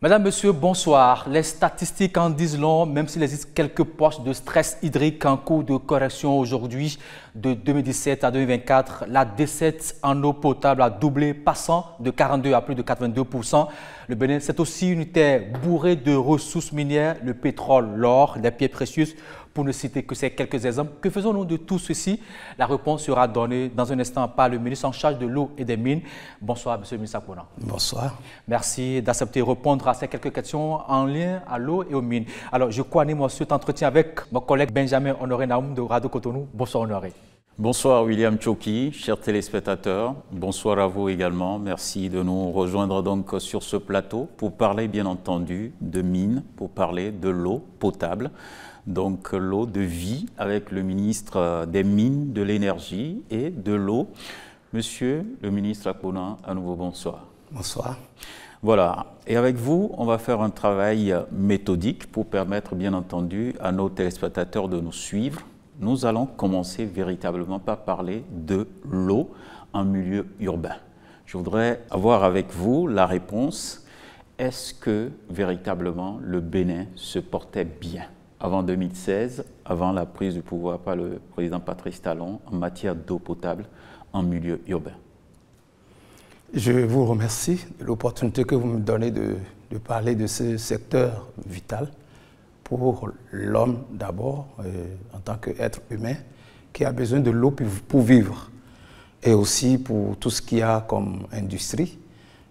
Madame, Monsieur, bonsoir. Les statistiques en disent long, même s'il existe quelques poches de stress hydrique en cours de correction aujourd'hui. De 2017 à 2024, la desserte en eau potable a doublé, passant de 42 à plus de 82%. Le Bénin, c'est aussi une terre bourrée de ressources minières, le pétrole, l'or, les pierres précieuses, pour ne citer que ces quelques exemples. Que faisons-nous de tout ceci? La réponse sera donnée dans un instant par le ministre en charge de l'eau et des mines. Bonsoir, Monsieur le ministre Akona. Bonsoir. Merci d'accepter de répondre à ces quelques questions en lien à l'eau et aux mines. Alors, je co-anime cet entretien avec mon collègue Benjamin Honoré Naoum de Radio Cotonou. Bonsoir, Honoré. Bonsoir William Tchoki, chers téléspectateurs. Bonsoir à vous également. Merci de nous rejoindre donc sur ce plateau pour parler bien entendu de mines, pour parler de l'eau potable. Donc l'eau de vie avec le ministre des Mines, de l'Énergie et de l'eau. Monsieur le ministre Akona, à nouveau bonsoir. Bonsoir. Voilà, et avec vous, on va faire un travail méthodique pour permettre bien entendu à nos téléspectateurs de nous suivre. Nous allons commencer véritablement par parler de l'eau en milieu urbain. Je voudrais avoir avec vous la réponse. Est-ce que véritablement le Bénin se portait bien avant 2016, avant la prise du pouvoir par le président Patrice Talon en matière d'eau potable en milieu urbain? Je vous remercie de l'opportunité que vous me donnez de parler de ce secteur vital pour l'homme d'abord, en tant qu'être humain, qui a besoin de l'eau pour vivre, et aussi pour tout ce qu'il y a comme industrie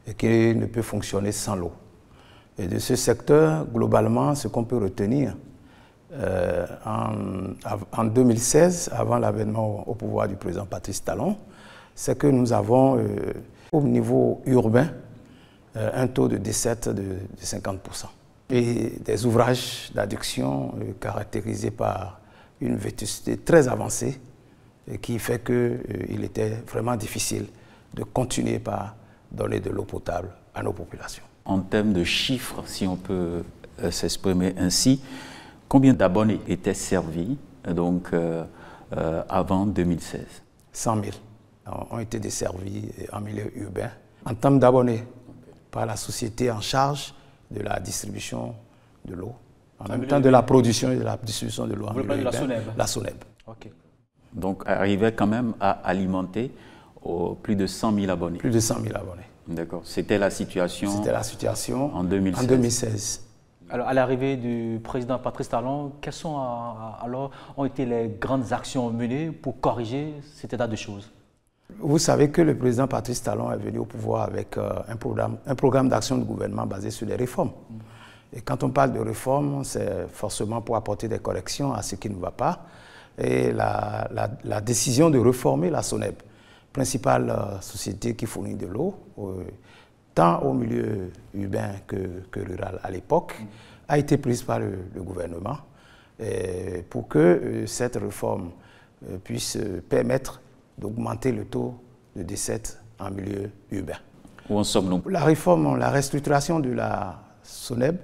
et qui ne peut fonctionner sans l'eau. Et de ce secteur, globalement, ce qu'on peut retenir, en 2016, avant l'avènement au pouvoir du président Patrice Talon, c'est que nous avons, au niveau urbain, un taux de desserte de 50%. Et des ouvrages d'adduction caractérisés par une vétusté très avancée qui fait qu'il était vraiment difficile de continuer par donner de l'eau potable à nos populations. En termes de chiffres, si on peut s'exprimer ainsi, combien d'abonnés étaient servis donc, avant 2016? 100 000 ont été desservis en milieu urbain. En termes d'abonnés, par la société en charge de la distribution de l'eau, en même temps de la production et de la distribution de l'eau en milieu urbain, la SONEB. Okay. Donc, arrivait quand même à alimenter plus de 100 000 abonnés. Plus de 100 000 abonnés. D'accord. C'était la situation. C'était la situation en 2016. En 2016. Alors, à l'arrivée du président Patrice Talon, quelles ont été les grandes actions menées pour corriger cet état de choses? Vous savez que le président Patrice Talon est venu au pouvoir avec un programme d'action de gouvernement basé sur les réformes. Et quand on parle de réformes, c'est forcément pour apporter des corrections à ce qui ne va pas. Et la décision de réformer la SONEB, principale société qui fournit de l'eau, tant au milieu urbain que rural à l'époque, a été prise par le gouvernement pour que cette réforme puisse permettre d'augmenter le taux de desserte en milieu urbain. Où en sommes-nous? La réforme, la restructuration de la SONEB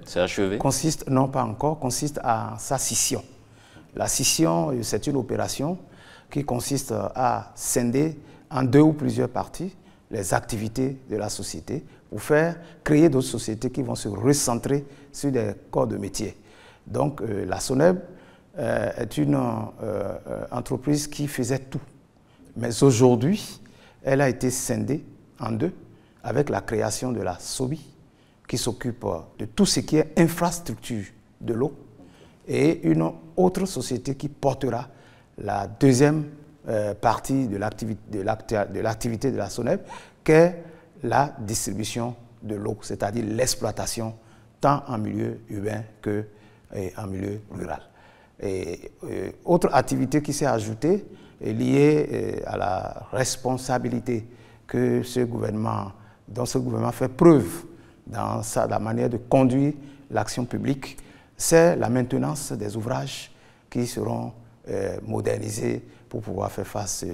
consiste, non pas encore, consiste à sa scission. La scission, c'est une opération qui consiste à scinder en deux ou plusieurs parties les activités de la société pour créer d'autres sociétés qui vont se recentrer sur des corps de métier. Donc la SONEB est une entreprise qui faisait tout. Mais aujourd'hui, elle a été scindée en deux avec la création de la SOBI, qui s'occupe de tout ce qui est infrastructure de l'eau, et une autre société qui portera la deuxième partie de l'activité de la SONEB, qui est la distribution de l'eau, c'est-à-dire l'exploitation tant en milieu urbain qu'en milieu rural. Et autre activité qui s'est ajoutée est liée à la responsabilité dont ce gouvernement fait preuve dans la manière de conduire l'action publique, c'est la maintenance des ouvrages qui seront modernisés pour pouvoir faire face,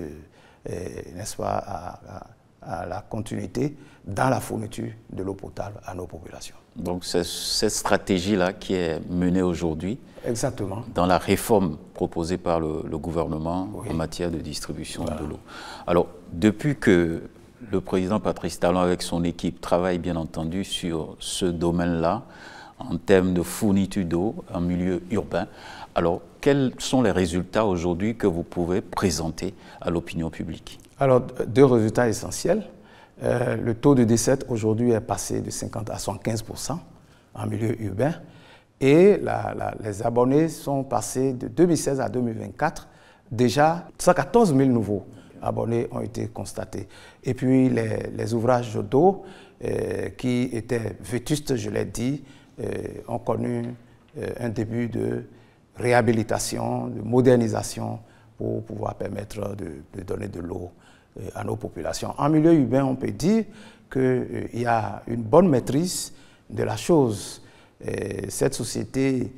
n'est-ce pas, à la continuité dans la fourniture de l'eau potable à nos populations. Donc c'est cette stratégie-là qui est menée aujourd'hui. Exactement. Dans la réforme proposée par le gouvernement en matière de distribution de l'eau. Alors, depuis que Le président Patrice Talon, avec son équipe, travaille bien entendu sur ce domaine-là, en termes de fourniture d'eau en milieu urbain. Alors, quels sont les résultats aujourd'hui que vous pouvez présenter à l'opinion publique? Alors, 2 résultats essentiels. Le taux de décès aujourd'hui est passé de 50 à 75% en milieu urbain. Et les abonnés sont passés de 2016 à 2024. Déjà, 114 000 nouveaux abonnés ont été constatés. Et puis, les ouvrages d'eau qui étaient vétustes, je l'ai dit, ont connu un début de réhabilitation, de modernisation pour pouvoir permettre de donner de l'eau à nos populations. En milieu urbain, on peut dire qu'il y a une bonne maîtrise de la chose. Cette société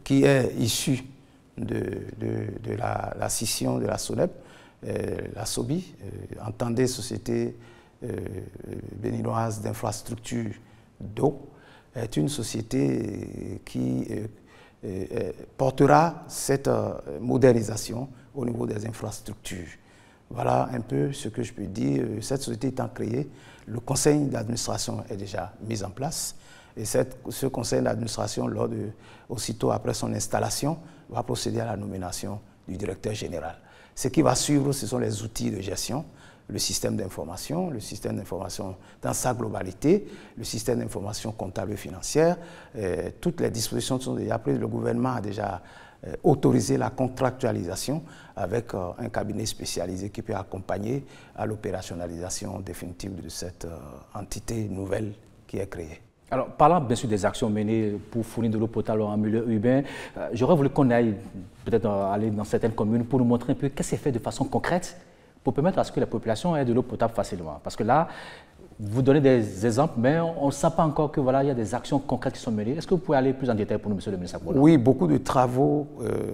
qui est issue de la scission de la SONEB, la SOBI, entendez Société béninoise d'infrastructures d'eau, est une société qui portera cette modernisation au niveau des infrastructures. Voilà un peu ce que je peux dire. Cette société étant créée, le conseil d'administration est déjà mis en place. Et ce conseil d'administration, aussitôt après son installation, va procéder à la nomination du directeur général. Ce qui va suivre, ce sont les outils de gestion, le système d'information dans sa globalité, le système d'information comptable et financière. Toutes les dispositions sont déjà prises. Le gouvernement a déjà autorisé la contractualisation avec un cabinet spécialisé qui peut accompagner à l'opérationnalisation définitive de cette entité nouvelle qui est créée. Alors, parlant bien sûr des actions menées pour fournir de l'eau potable en milieu urbain, j'aurais voulu qu'on aille peut-être aller dans certaines communes pour nous montrer un peu qu'est-ce qui est fait de façon concrète pour permettre à ce que la population ait de l'eau potable facilement. Parce que là, vous donnez des exemples, mais on ne sent pas encore que voilà, il y a des actions concrètes qui sont menées. Est-ce que vous pouvez aller plus en détail pour nous, monsieur le ministre? Oui, beaucoup de travaux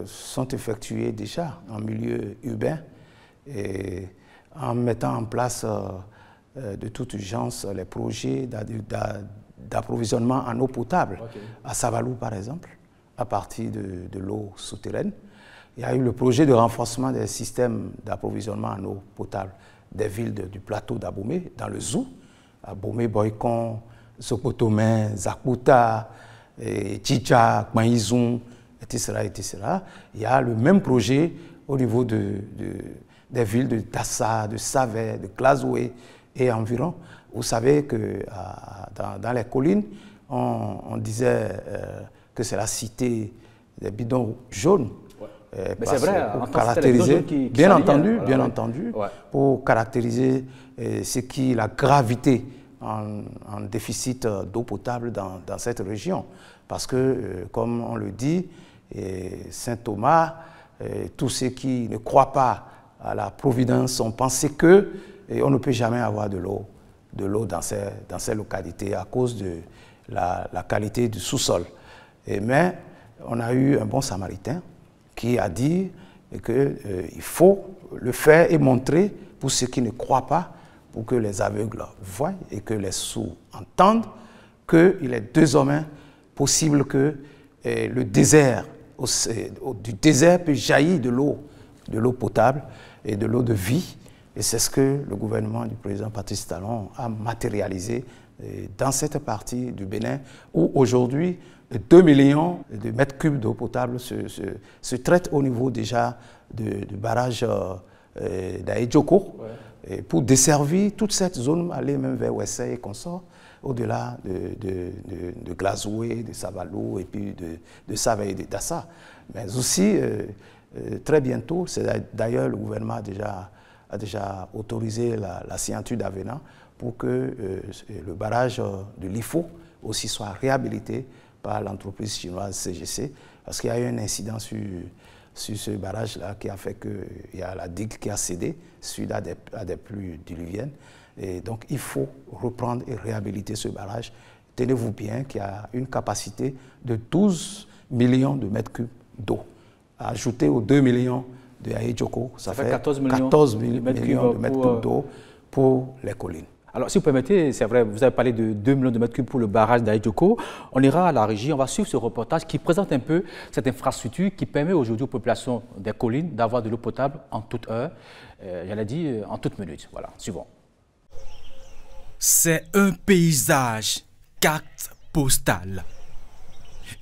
sont effectués déjà en milieu urbain et en mettant en place de toute urgence les projets d'approvisionnement en eau potable. Okay. À Savalou, par exemple, à partir de l'eau souterraine. Il y a eu le projet de renforcement des systèmes d'approvisionnement en eau potable des villes du plateau d'Abomey, dans le Zou, Abomey, Boycon, Sokotomé, Zakuta, Tchicha, Kmaïzoun, etc., etc. Il y a le même projet au niveau des villes de Tassa, de Savet, de Glazoué et environ. Vous savez que dans les collines, on disait que c'est la cité des bidons jaunes. Mais c'est vrai, pour caractériser, bien entendu, ouais. Pour caractériser la gravité en déficit d'eau potable dans cette région. Parce que, comme on le dit, Saint Thomas, tous ceux qui ne croient pas à la providence ont pensé qu'on ne peut jamais avoir de l'eau dans ces localités à cause de la qualité du sous-sol. Mais on a eu un bon samaritain qui a dit qu'il faut le faire et montrer pour ceux qui ne croient pas, pour que les aveugles voient et que les sourds entendent, qu'il est désormais possible que le désert, du désert peut jaillir de l'eau potable et de l'eau de vie. Et c'est ce que le gouvernement du président Patrice Talon a matérialisé dans cette partie du Bénin où aujourd'hui 2 millions de mètres cubes d'eau potable se traitent au niveau déjà du barrage d'Aïdjoko, ouais. Pour desservir toute cette zone, aller même vers Ouessé et consorts, au-delà de Glazoué, de Savalou et puis de Savé et de Dassa. Mais aussi, très bientôt, d'ailleurs le gouvernement a déjà autorisé la signature d'avenant pour que le barrage de l'IFO aussi soit réhabilité par l'entreprise chinoise CGC, parce qu'il y a eu un incident sur ce barrage-là qui a fait qu'il y a la digue qui a cédé suite à des pluies diluviennes. Et donc il faut reprendre et réhabiliter ce barrage. Tenez-vous bien qu'il y a une capacité de 12 millions de mètres cubes d'eau. Ajouté aux 2 millions de Aïdjoko, ça fait 14 millions de mètres cubes d'eau pour les collines. Alors, si vous permettez, c'est vrai, vous avez parlé de 2 millions de mètres cubes pour le barrage d'Aïdjoko. On ira à la régie, on va suivre ce reportage qui présente un peu cette infrastructure qui permet aujourd'hui aux populations des collines d'avoir de l'eau potable en toute heure, j'allais dire en toute minute. Voilà, suivons. C'est un paysage, carte postale.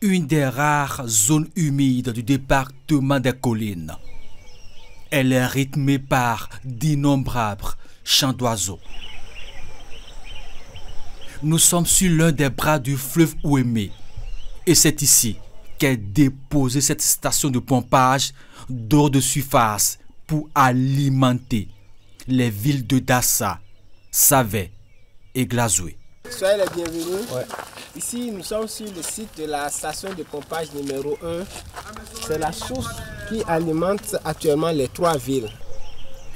Une des rares zones humides du département des collines. Elle est rythmée par d'innombrables chants d'oiseaux. Nous sommes sur l'un des bras du fleuve Ouémé. Et c'est ici qu'est déposée cette station de pompage d'eau de surface pour alimenter les villes de Dassa, Savé et Glazoué. Soyez les bienvenus. Ouais. Ici, nous sommes sur le site de la station de pompage numéro 1. C'est la source qui alimente actuellement les 3 villes.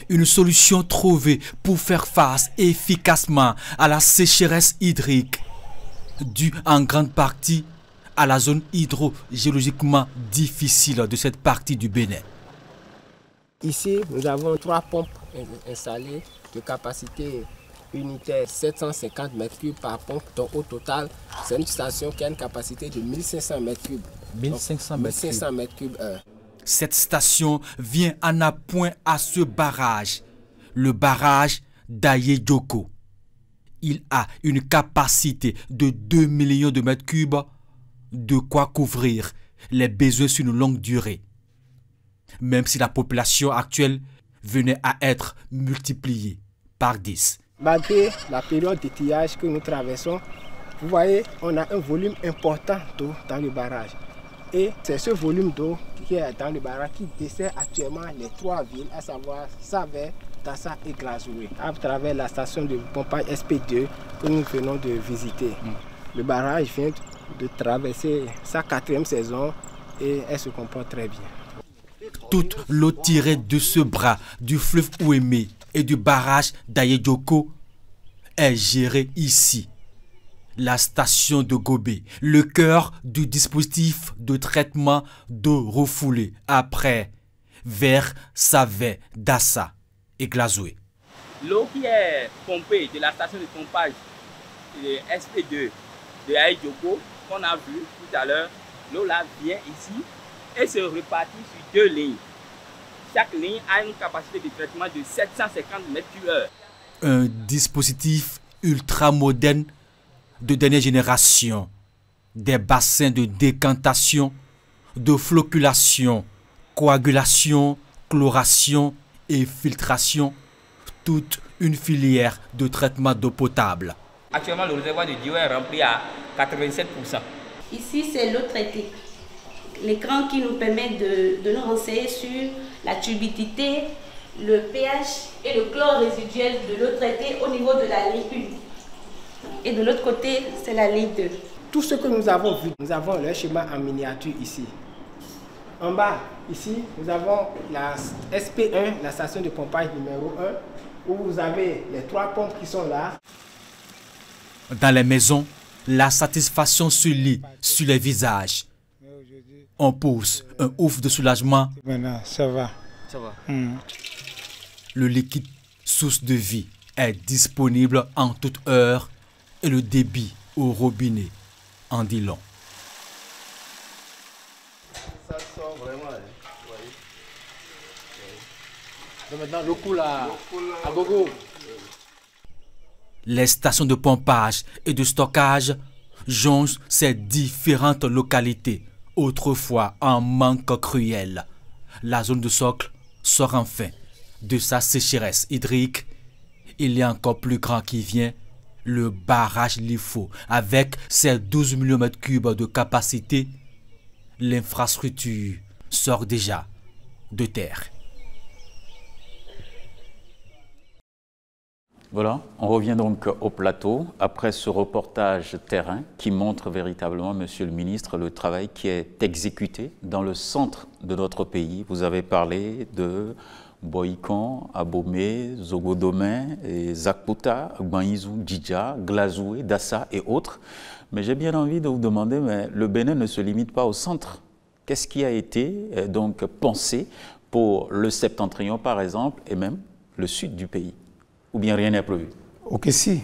Une solution trouvée pour faire face efficacement à la sécheresse hydrique, due en grande partie à la zone hydrogéologiquement difficile de cette partie du Bénin. Ici, nous avons 3 pompes installées de capacité unitaire 750 m3 par pompe. Donc au total, c'est une station qui a une capacité de 1500 m3. 1500 m3 heure. Cette station vient en appoint à ce barrage, le barrage d'Ayedjoko. Il a une capacité de 2 millions de mètres cubes, de quoi couvrir les besoins sur une longue durée. Même si la population actuelle venait à être multipliée par 10. Malgré la période d'étiage que nous traversons, vous voyez, on a un volume important d'eau dans le barrage. Et c'est ce volume d'eau qui est dans le barrage qui dessert actuellement les 3 villes, à savoir Savé, Dassa et Glazoué, à travers la station de pompage SP2 que nous venons de visiter. Le barrage vient de traverser sa 4e saison et elle se comporte très bien. Toute l'eau tirée de ce bras du fleuve Ouémé et du barrage d'Ayedjoko est gérée ici. La station de Gobé, le cœur du dispositif de traitement d'eau refoulée après vers Savé, Dassa et Glazoué. L'eau qui est pompée de la station de pompage de SP2 de Ayedjoko, qu'on a vu tout à l'heure, l'eau là vient ici et se répartit sur 2 lignes. Chaque ligne a une capacité de traitement de 750 m3. Un dispositif ultra moderne de dernière génération. Des bassins de décantation, de floculation, coagulation, chloration et filtration. Toute une filière de traitement d'eau potable. Actuellement, le réservoir de Dio est rempli à 87%. Ici, c'est l'eau traitée. L'écran qui nous permet de nous renseigner sur la turbidité, le pH et le chlore résiduel de l'eau traitée au niveau de la ligne 1. Et de l'autre côté, c'est la ligne 2. Tout ce que nous avons vu, nous avons le schéma en miniature ici. En bas, ici, nous avons la SP1, la station de pompage numéro 1, où vous avez les 3 pompes qui sont là. Dans les maisons, la satisfaction se lit sur les visages. On pousse un ouf de soulagement. Maintenant, ça va. Ça va. Le liquide source de vie est disponible en toute heure et le débit au robinet en dit long. Ça sort vraiment. Donc maintenant, le coup là, à gogo. Les stations de pompage et de stockage jonchent ces différentes localités, autrefois en manque cruel. La zone de socle sort enfin de sa sécheresse hydrique. Il y a encore plus grand qui vient, le barrage Lifo, avec ses 12 millions de mètres cubes de capacité. L'infrastructure sort déjà de terre. Voilà, on revient donc au plateau après ce reportage terrain qui montre véritablement, Monsieur le Ministre, le travail qui est exécuté dans le centre de notre pays. Vous avez parlé de Boïkan, Abomey, Zogodomé, Zakpouta, Gbanizou, Djidja, Glazoué, Dassa et autres. Mais j'ai bien envie de vous demander, mais le Bénin ne se limite pas au centre. Qu'est-ce qui a été donc pensé pour le septentrion par exemple et même le sud du pays? Ou bien rien n'est prévu? Ok, si.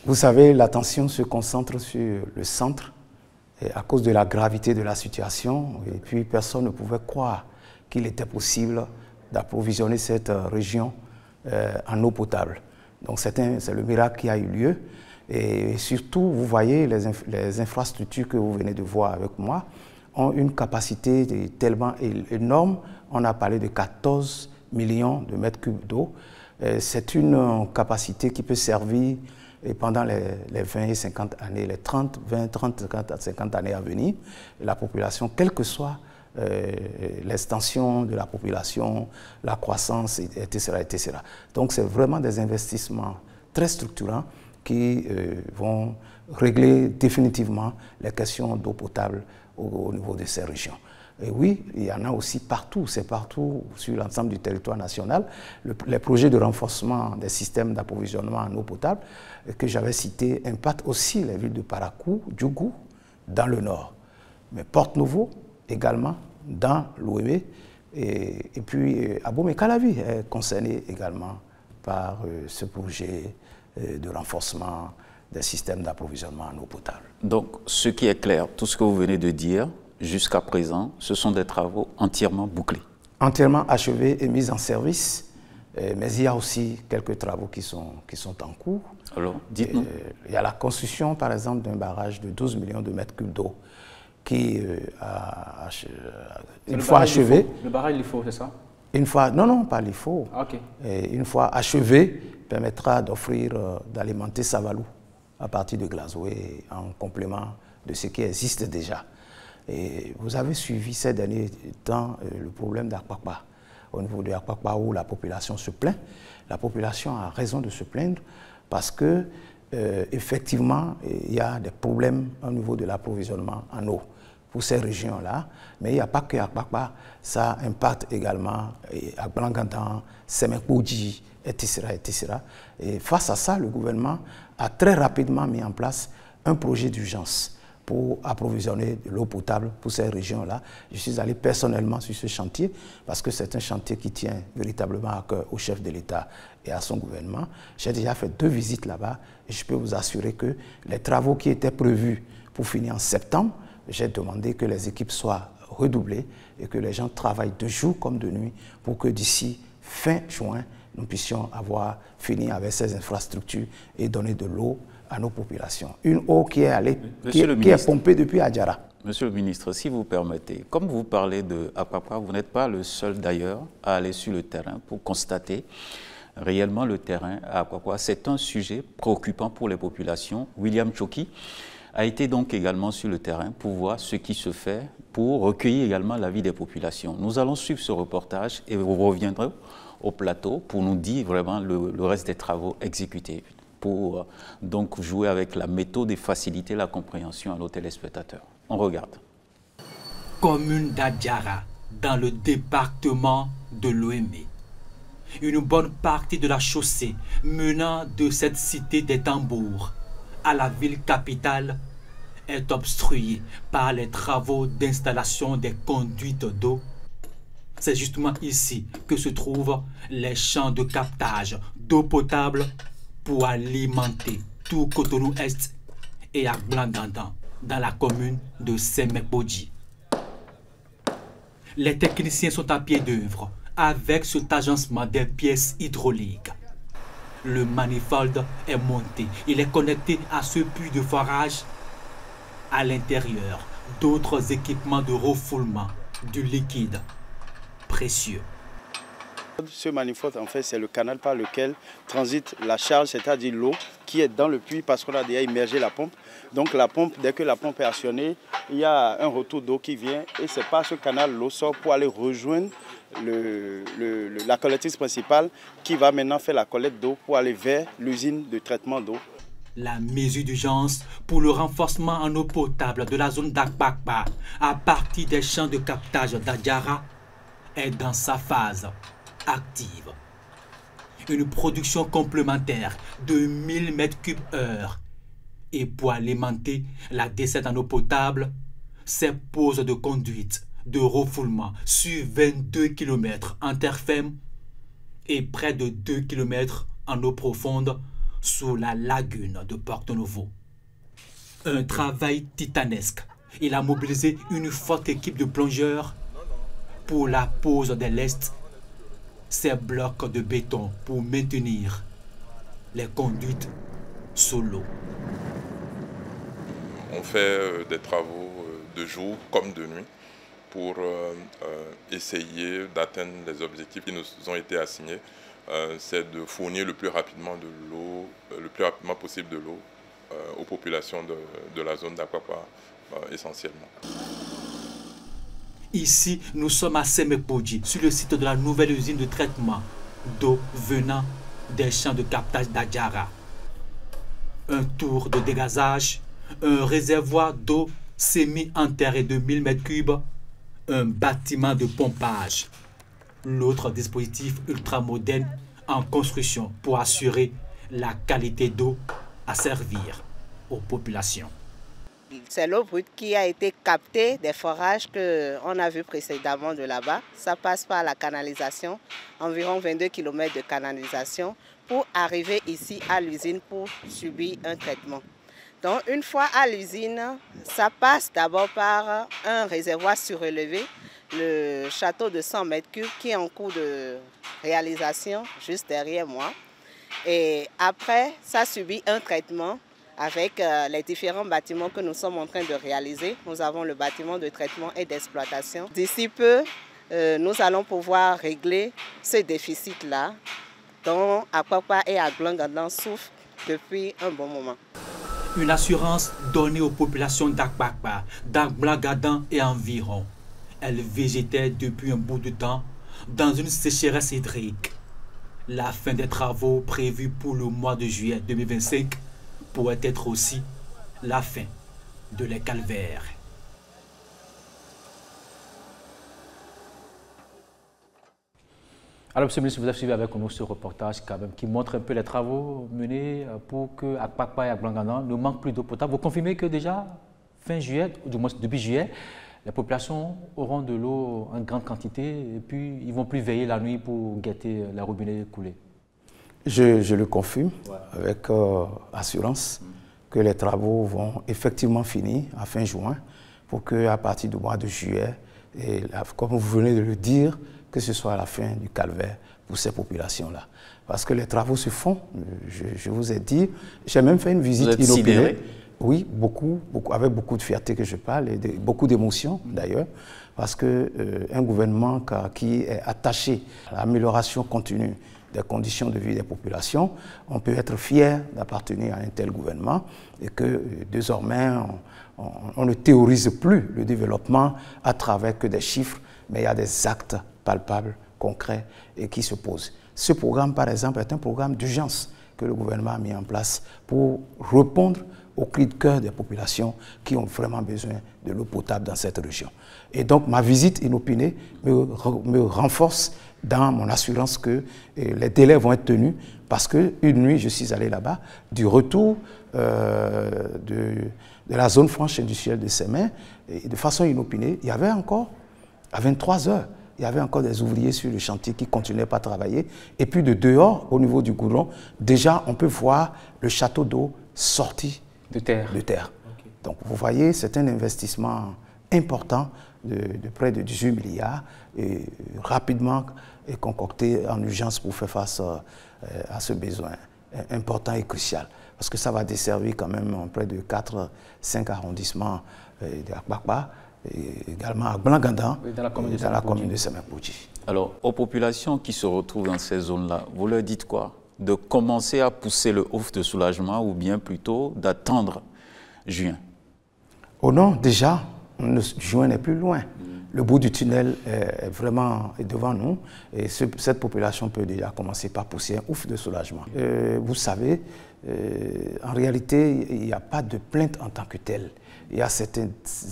Vous savez, l'attention se concentre sur le centre et à cause de la gravité de la situation. Et puis, personne ne pouvait croire qu'il était possible d'approvisionner cette région en eau potable. Donc, c'est le miracle qui a eu lieu. Et surtout, vous voyez, les infrastructures que vous venez de voir avec moi ont une capacité tellement énorme. On a parlé de 14 millions de mètres cubes d'eau. C'est une capacité qui peut servir pendant les 20 et 50 années, les 30, 20, 30, 50 années à venir. La population, quelle que soit l'extension de la population, la croissance, etc. etc. Donc c'est vraiment des investissements très structurants qui vont régler définitivement les questions d'eau potable au niveau de ces régions. Et oui, il y en a aussi partout, c'est partout sur l'ensemble du territoire national. Les projets de renforcement des systèmes d'approvisionnement en eau potable que j'avais cités impactent aussi les villes de Parakou, Djougou, dans le nord. Mais Porte-Nouveau également dans l'Ouémé et puis Abomey-Calavi est concerné également par ce projet de renforcement des systèmes d'approvisionnement en eau potable. Donc, ce qui est clair, tout ce que vous venez de dire, jusqu'à présent, ce sont des travaux entièrement bouclés. Entièrement achevés et mis en service, mais il y a aussi quelques travaux qui sont en cours. Alors, dites-nous. Il y a la construction, par exemple, d'un barrage de 12 millions de mètres cubes d'eau qui, une fois achevé... Le barrage LIFO, c'est ça? Une fois, non, pas LIFO. Okay. Une fois achevé, permettra d'offrir, d'alimenter Savalou à partir de Glazoué en complément de ce qui existe déjà. Et vous avez suivi ces derniers temps le problème d'Akpakpa. Au niveau de Akpakpa où la population se plaint, la population a raison de se plaindre parce que effectivement, il y a des problèmes au niveau de l'approvisionnement en eau pour ces régions-là. Mais il n'y a pas que Akpakpa, ça impacte également à Blangantan, Semekoudji, etc., etc. Et face à ça, le gouvernement a très rapidement mis en place un projet d'urgence pour approvisionner de l'eau potable pour ces régions-là. Je suis allé personnellement sur ce chantier parce que c'est un chantier qui tient véritablement à cœur au chef de l'État et à son gouvernement. J'ai déjà fait 2 visites là-bas et je peux vous assurer que les travaux qui étaient prévus pour finir en septembre, j'ai demandé que les équipes soient redoublées et que les gens travaillent de jour comme de nuit pour que d'ici fin juin, nous puissions avoir fini avec ces infrastructures et donner de l'eau à nos populations. Une eau qui est allée, qui est pompée depuis Adjara. Monsieur le ministre, si vous permettez, comme vous parlez de Akpakpa, vous n'êtes pas le seul d'ailleurs à aller sur le terrain pour constater réellement le terrain à Akpakpa. C'est un sujet préoccupant pour les populations. William Choki a été donc également sur le terrain pour voir ce qui se fait, pour recueillir également l'avis des populations. Nous allons suivre ce reportage et vous reviendrez au plateau pour nous dire vraiment le reste des travaux exécutés, pour donc jouer avec la méthode et faciliter la compréhension à nos téléspectateurs. On regarde. Commune d'Adjara, dans le département de l'Ouémé. Une bonne partie de la chaussée menant de cette cité des tambours à la ville capitale est obstruée par les travaux d'installation des conduites d'eau. C'est justement ici que se trouvent les champs de captage d'eau potable pour alimenter tout Cotonou-Est et Blangantan dans la commune de Semekoudji. Les techniciens sont à pied d'œuvre avec cet agencement des pièces hydrauliques. Le manifold est monté, il est connecté à ce puits de forage. À l'intérieur, d'autres équipements de refoulement du liquide précieux. Ce manifold, en fait, c'est le canal par lequel transite la charge, c'est-à-dire l'eau qui est dans le puits parce qu'on a déjà immergé la pompe. Donc la pompe, dès que la pompe est actionnée, il y a un retour d'eau qui vient et c'est par ce canal l'eau sort pour aller rejoindre la collectrice principale qui va maintenant faire la collecte d'eau pour aller vers l'usine de traitement d'eau. La mesure d'urgence pour le renforcement en eau potable de la zone d'Akpakpa à partir des champs de captage d'Adjara est dans sa phase active. Une production complémentaire de 1000 m3/h. Et pour alimenter la desserte en eau potable, ces poses de conduite de refoulement sur 22 km en terre ferme et près de 2 km en eau profonde sous la lagune de Porte-Nouveau. Un travail titanesque. Il a mobilisé une forte équipe de plongeurs pour la pose des lestes, ces blocs de béton pour maintenir les conduites sous l'eau. on fait des travaux de jour comme de nuit pour essayer d'atteindre les objectifs qui nous ont été assignés. C'est de fournir le plus rapidement de l'eau, le plus rapidement possible de l'eau aux populations de la zone d'Akwakwa essentiellement. Ici, nous sommes à Semekpoji, sur le site de la nouvelle usine de traitement d'eau venant des champs de captage d'Adjara. Un tour de dégazage, un réservoir d'eau semi-enterré de 1000 m3, un bâtiment de pompage. L'autre dispositif ultramoderne en construction pour assurer la qualité d'eau à servir aux populations. C'est l'eau brute qui a été captée des forages qu'on a vu précédemment de là-bas. Ça passe par la canalisation, environ 22 km de canalisation, pour arriver ici à l'usine pour subir un traitement. Donc une fois à l'usine, ça passe d'abord par un réservoir surélevé, le château de 100 m3 qui est en cours de réalisation juste derrière moi. Et après, ça subit un traitement avec les différents bâtiments que nous sommes en train de réaliser. Nous avons le bâtiment de traitement et d'exploitation. D'ici peu, nous allons pouvoir régler ce déficit-là dont Akwakwa et Aglangadan souffrent depuis un bon moment. Une assurance donnée aux populations d'Akwakwa, d'Aglangadan et environ. Elles végétaient depuis un bout de temps dans une sécheresse hydrique. La fin des travaux prévus pour le mois de juillet 2025 pourrait être aussi la fin de les calvaires. Alors, Monsieur le ministre, vous avez suivi avec nous ce reportage quand même, qui montre un peu les travaux menés pour que Akwakwa et Aglangadan ne manquent plus d'eau potable. Vous confirmez que déjà, fin juillet, ou du moins début juillet, les populations auront de l'eau en grande quantité et puis ils ne vont plus veiller la nuit pour guetter la robinet couler? Je le confirme avec assurance que les travaux vont effectivement finir à fin juin pour qu'à partir du mois de juillet, et comme vous venez de le dire, que ce soit la fin du calvaire pour ces populations-là. Parce que les travaux se font, je vous ai dit, j'ai même fait une visite inopinée. Oui, avec beaucoup de fierté que je parle, et beaucoup d'émotion d'ailleurs, parce qu'un gouvernement qui est attaché à l'amélioration continue des conditions de vie des populations, on peut être fier d'appartenir à un tel gouvernement et que désormais on ne théorise plus le développement à travers que des chiffres, mais il y a des actes palpables, concrets et qui se posent. Ce programme, par exemple, est un programme d'urgence que le gouvernement a mis en place pour répondre aux cris de cœur des populations qui ont vraiment besoin de l'eau potable dans cette région. Et donc ma visite inopinée me renforce dans mon assurance que les délais vont être tenus parce qu'une nuit, je suis allé là-bas, du retour de la zone franche industrielle de Sémé, et de façon inopinée, il y avait encore, à 23 heures, il y avait encore des ouvriers sur le chantier qui continuaient pas à travailler. Et puis de dehors, au niveau du goudron, déjà on peut voir le château d'eau sorti de terre. Okay. Donc vous voyez, c'est un investissement important de près de 18 milliards et rapidement est concocté en urgence pour faire face à ce besoin important et crucial. Parce que ça va desservir quand même près de 4-5 arrondissements d'Akwakwa et également à Aglangadan, dans la commune de Semekpoji. Alors, aux populations qui se retrouvent dans ces zones-là, vous leur dites quoi? De commencer à pousser le ouf de soulagement ou bien plutôt d'attendre juin? Oh non, déjà, juin n'est plus loin. Le bout du tunnel est vraiment devant nous et cette population peut déjà commencer par pousser un ouf de soulagement. Vous savez, en réalité, il n'y a pas de plainte en tant que telle. Il y a certains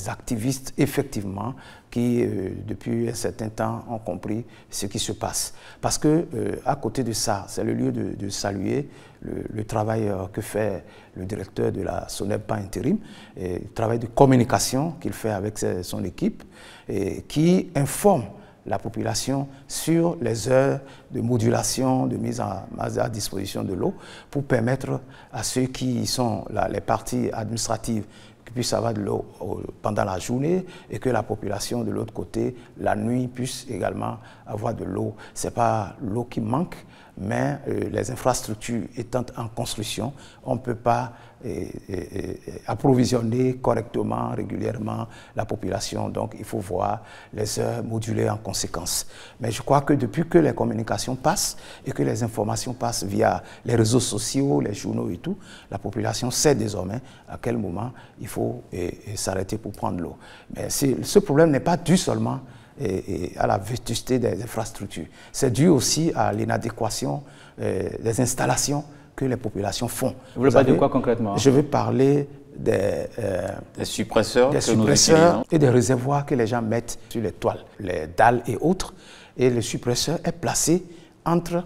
activistes, effectivement, qui, depuis un certain temps, ont compris ce qui se passe. Parce que, à côté de ça, c'est le lieu de saluer le travail que fait le directeur de la SONEB par intérim, et le travail de communication qu'il fait avec son équipe, et qui informe la population sur les heures de modulation, de mise à disposition de l'eau, pour permettre à ceux qui sont les parties administratives qui puissent avoir de l'eau pendant la journée et que la population de l'autre côté, la nuit, puisse également avoir de l'eau. Ce n'est pas l'eau qui manque mais les infrastructures étant en construction, on ne peut pas approvisionner correctement, régulièrement la population. Donc il faut voir les heures modulées en conséquence. Mais je crois que depuis que les communications passent et que les informations passent via les réseaux sociaux, les journaux et tout, la population sait désormais à quel moment il faut s'arrêter pour prendre l'eau. Mais ce problème n'est pas dû seulement à la vétusté des infrastructures. C'est dû aussi à l'inadéquation des installations que les populations font. Vous voulez parler de quoi concrètement? Je vais parler des suppresseurs, et des réservoirs que les gens mettent sur les toiles, les dalles et autres. Et le suppresseur est placé entre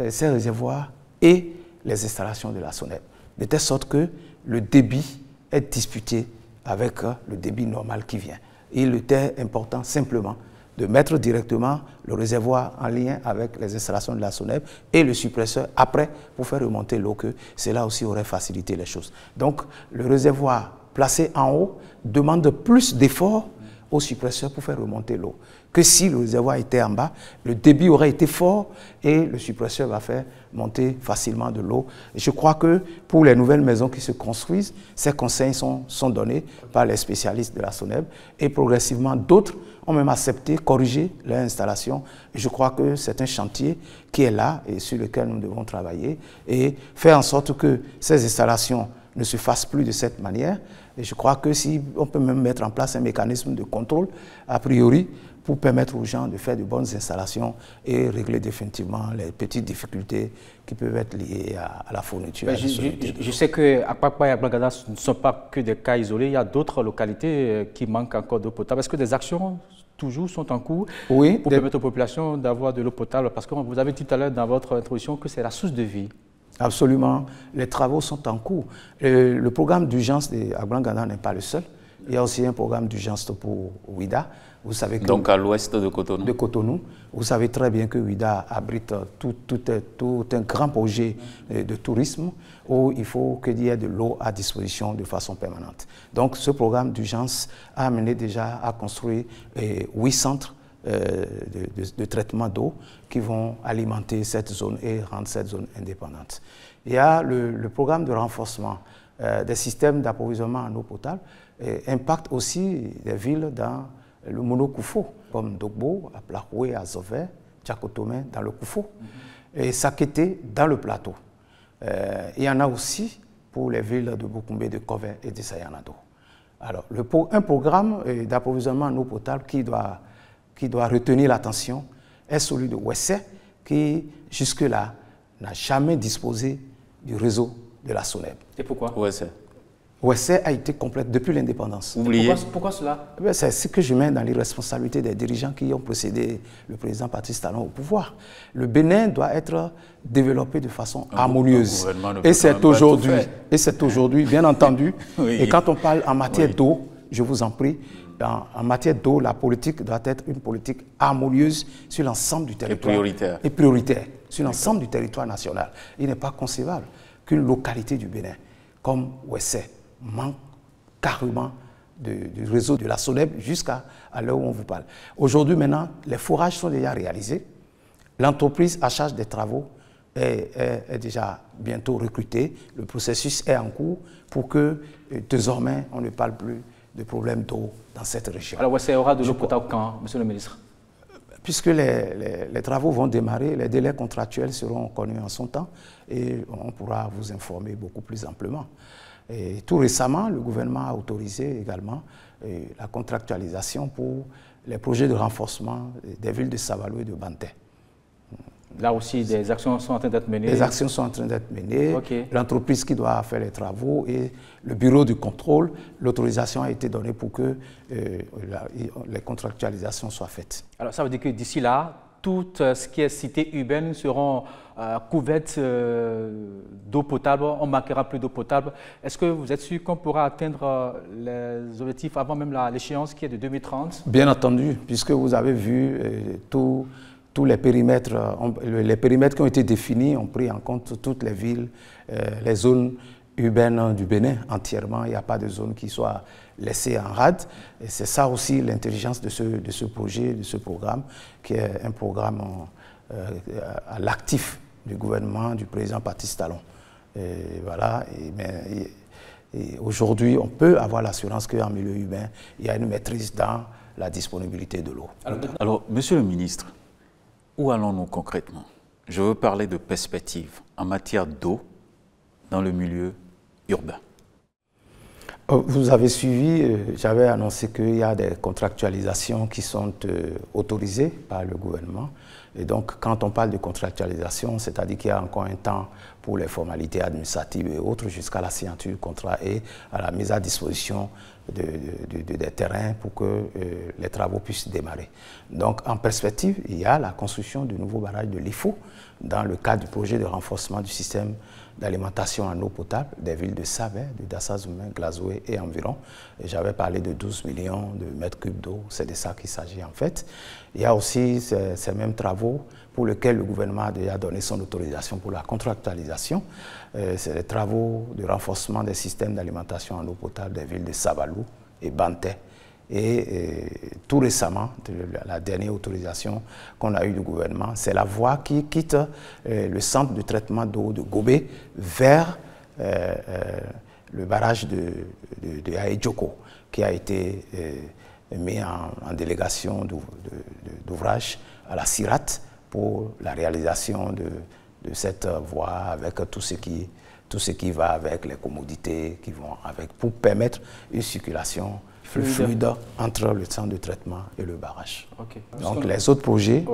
ces réservoirs et les installations de la SONEB, de telle sorte que le débit est disputé avec le débit normal qui vient. Il était important simplement de mettre directement le réservoir en lien avec les installations de la SONEB et le suppresseur après pour faire remonter l'eau, que cela aussi aurait facilité les choses. Donc le réservoir placé en haut demande plus d'efforts au suppresseur pour faire remonter l'eau que si le réservoir était en bas, le débit aurait été fort et le suppresseur va faire monter facilement de l'eau. Je crois que pour les nouvelles maisons qui se construisent, ces conseils sont donnés par les spécialistes de la SONEB et progressivement d'autres ont même accepté, corrigé leur installation. Et je crois que c'est un chantier qui est là et sur lequel nous devons travailler et faire en sorte que ces installations ne se fassent plus de cette manière. Et je crois que si on peut même mettre en place un mécanisme de contrôle, a priori, pour permettre aux gens de faire de bonnes installations et régler définitivement les petites difficultés qui peuvent être liées à la fourniture. Je sais qu'à Akpakpa et à Blangada, ce ne sont pas que des cas isolés. Il y a d'autres localités qui manquent encore d'eau potable. Est-ce que des actions toujours sont en cours pour permettre aux populations d'avoir de l'eau potable? Parce que vous avez dit tout à l'heure dans votre introduction que c'est la source de vie. Absolument. Les travaux sont en cours. Le programme d'urgence à Blangada n'est pas le seul. Il y a aussi un programme d'urgence pour Ouida. Vous savez que donc à l'ouest de Cotonou. De Cotonou. Vous savez très bien que Ouida abrite tout un grand projet de tourisme où il faut qu'il y ait de l'eau à disposition de façon permanente. Donc ce programme d'urgence a amené déjà à construire 8 centres de traitement d'eau qui vont alimenter cette zone et rendre cette zone indépendante. Il y a le programme de renforcement des systèmes d'approvisionnement en eau potable impacte aussi des villes dans le Mono-Koufo, comme Dogbo, à Plakoué, à Zové, Tchakotomé, dans le Koufo, et Sakété, dans le plateau. Il y en a aussi pour les villes de Boukoumbe, de Kové et de Sayanado. Alors, un programme d'approvisionnement en eau potable qui doit retenir l'attention est celui de Ouessé, qui jusque-là n'a jamais disposé du réseau de la SONEB. Et pourquoi Ouessé a été complète depuis l'indépendance. Pourquoi cela? C'est ce que je mets dans les responsabilités des dirigeants qui ont précédé le président Patrice Talon au pouvoir. Le Bénin doit être développé de façon harmonieuse. Et c'est aujourd'hui, bien entendu, et quand on parle en matière d'eau, je vous en prie, en matière d'eau, la politique doit être une politique harmonieuse sur l'ensemble du territoire. Et prioritaire. Sur l'ensemble du territoire national. Il n'est pas concevable qu'une localité du Bénin, comme Ouessé, manque carrément du réseau de la SONEB jusqu'à l'heure où on vous parle. Aujourd'hui, maintenant, les forages sont déjà réalisés. L'entreprise à charge des travaux est déjà bientôt recrutée. Le processus est en cours pour que désormais, on ne parle plus de problèmes d'eau dans cette région. Alors, Ouessé aura de l'eau potable quand, monsieur le ministre? Puisque les travaux vont démarrer, les délais contractuels seront connus en son temps et on pourra vous informer beaucoup plus amplement. Et tout récemment, le gouvernement a autorisé également la contractualisation pour les projets de renforcement des villes de Savalou et de Banté. Là aussi, des actions sont en train d'être menées. Les actions sont en train d'être menées. L'entreprise qui doit faire les travaux et le bureau de contrôle, l'autorisation a été donnée pour que les contractualisations soient faites. Alors ça veut dire que d'ici là, tout ce qui est cité urbaine seront couvertes d'eau potable, on ne manquera plus d'eau potable. Est-ce que vous êtes sûr qu'on pourra atteindre les objectifs avant même l'échéance qui est de 2030? Bien entendu, puisque vous avez vu tous les périmètres qui ont été définis ont pris en compte toutes les villes, les zones urbaines du Bénin entièrement. Il n'y a pas de zone qui soit laissée en rade. Et c'est ça aussi l'intelligence de ce projet, de ce programme, qui est un programme à l'actif du gouvernement du président Patrice Talon. Et voilà, et aujourd'hui, on peut avoir l'assurance qu'en milieu urbain, il y a une maîtrise dans la disponibilité de l'eau. Alors, monsieur le ministre, où allons-nous concrètement? Je veux parler de perspectives en matière d'eau dans le milieu urbain. Vous avez suivi, j'avais annoncé qu'il y a des contractualisations qui sont autorisées par le gouvernement. Et donc, quand on parle de contractualisation, c'est-à-dire qu'il y a encore un temps pour les formalités administratives et autres jusqu'à la signature du contrat et à la mise à disposition des terrains pour que les travaux puissent démarrer. Donc, en perspective, il y a la construction du nouveau barrage de l'IFO dans le cadre du projet de renforcement du système d'alimentation en eau potable des villes de Sabé, de Dassazoumen, Glazoué et environ. J'avais parlé de 12 millions de mètres cubes d'eau, c'est de ça qu'il s'agit en fait. Il y a aussi ces mêmes travaux pour lesquels le gouvernement a déjà donné son autorisation pour la contractualisation. C'est les travaux de renforcement des systèmes d'alimentation en eau potable des villes de Sabalou et Banté. Et tout récemment, la dernière autorisation qu'on a eue du gouvernement, c'est la voie qui quitte le centre de traitement d'eau de Gobé vers le barrage de Aedjoko, qui a été mis en délégation d'ouvrage à la CIRAT pour la réalisation de cette voie avec tout ce qui va avec, les commodités qui vont avec, pour permettre une circulation fluide entre le centre de traitement et le barrage. Okay. Donc les autres projets